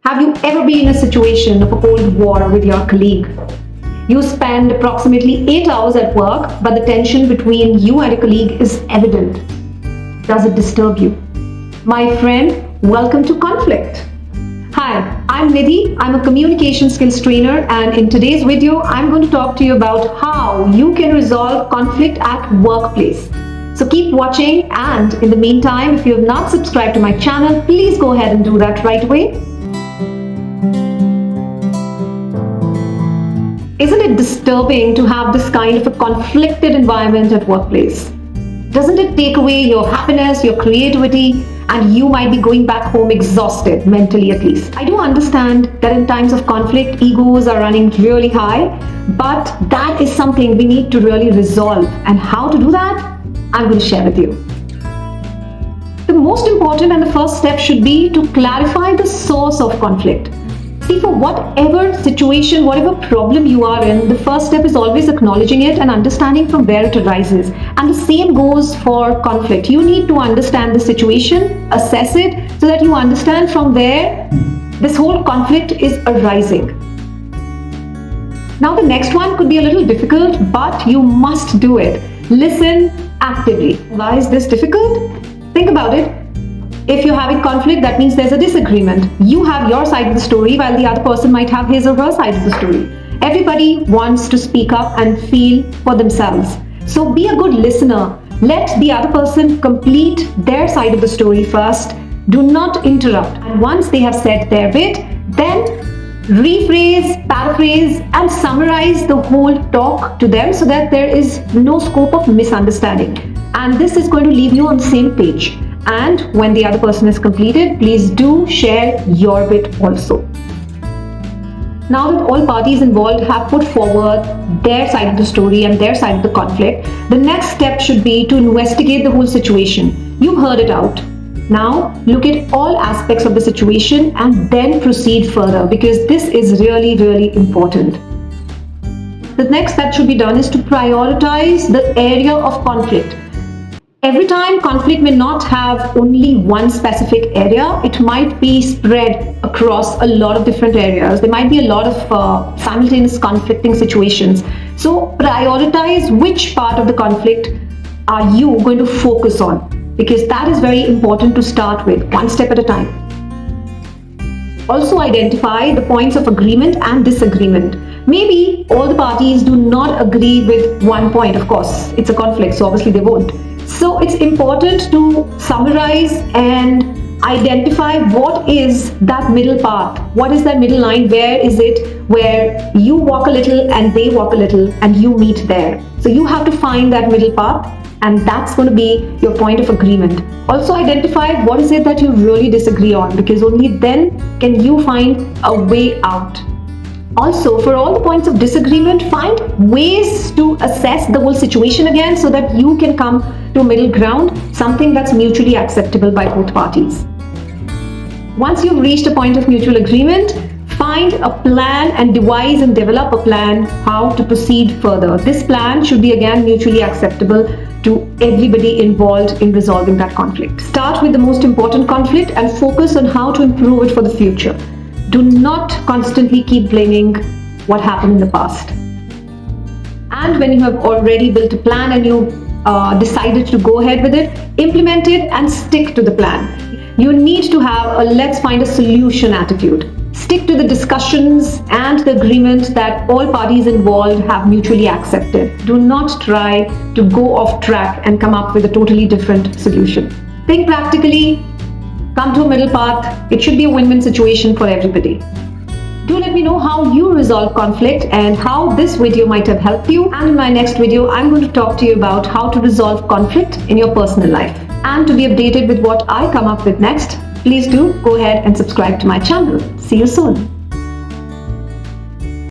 Have you ever been in a situation of a cold war with your colleague? You spend approximately 8 hours at work, but the tension between you and your colleague is evident. Does it disturb you? My friend, welcome to conflict. Hi, I'm Nidhi. I'm a communication skills trainer, and in today's video, I'm going to talk to you about how you can resolve conflict at workplace. So keep watching, and in the meantime, if you have not subscribed to my channel, please go ahead and do that right away. Isn't it disturbing to have this kind of a conflicted environment at workplace? Doesn't it take away your happiness, your creativity, and you might be going back home exhausted, mentally at least? I do understand that in times of conflict, egos are running really high, but that is something we need to really resolve. And how to do that, I'm going to share with you. The most important and the first step should be to clarify the source of conflict. See, for whatever situation, whatever problem you are in, the first step is always acknowledging it and understanding from where it arises. And the same goes for conflict. You need to understand the situation, assess it, so that you understand from where this whole conflict is arising. Now, the next one could be a little difficult, but you must do it. Listen actively. Why is this difficult? Think about it. If you're having conflict, that means there's a disagreement. You have your side of the story while the other person might have his or her side of the story. Everybody wants to speak up and feel for themselves. So be a good listener. Let the other person complete their side of the story first. Do not interrupt. And once they have said their bit, then rephrase, paraphrase, and summarize the whole talk to them so that there is no scope of misunderstanding. And this is going to leave you on the same page. And when the other person is completed, please do share your bit also. Now that all parties involved have put forward their side of the story and their side of the conflict, the next step should be to investigate the whole situation. You've heard it out. Now look at all aspects of the situation and then proceed further, because this is really, really important. The next that should be done is to prioritize the area of conflict. Every time, conflict may not have only one specific area. It might be spread across a lot of different areas. There might be a lot of simultaneous conflicting situations. So prioritize which part of the conflict are you going to focus on, because that is very important to start with, one step at a time. Also identify the points of agreement and disagreement. Maybe all the parties do not agree with one point. Of course, it's a conflict, so obviously they won't. So it's important to summarize and identify what is that middle path. What is that middle line? Where is it where you walk a little and they walk a little and you meet there? So you have to find that middle path, and that's going to be your point of agreement. Also identify what is it that you really disagree on, because only then can you find a way out. Also, for all the points of disagreement, find ways to assess the whole situation again so that you can come to a middle ground, something that's mutually acceptable by both parties. Once you've reached a point of mutual agreement, find a plan and devise and develop a plan how to proceed further. This plan should be again mutually acceptable to everybody involved in resolving that conflict. Start with the most important conflict and focus on how to improve it for the future. Do not constantly keep blaming what happened in the past. And when you have already built a plan and you decided to go ahead with it, implement it and stick to the plan. You need to have a let's find a solution attitude. Stick to the discussions and the agreement that all parties involved have mutually accepted. Do not try to go off track and come up with a totally different solution. Think practically. Come to a middle path. It should be a win-win situation for everybody. Do let me know how you resolve conflict and how this video might have helped you. And in my next video, I'm going to talk to you about how to resolve conflict in your personal life. And to be updated with what I come up with next, please do go ahead and subscribe to my channel. See you soon.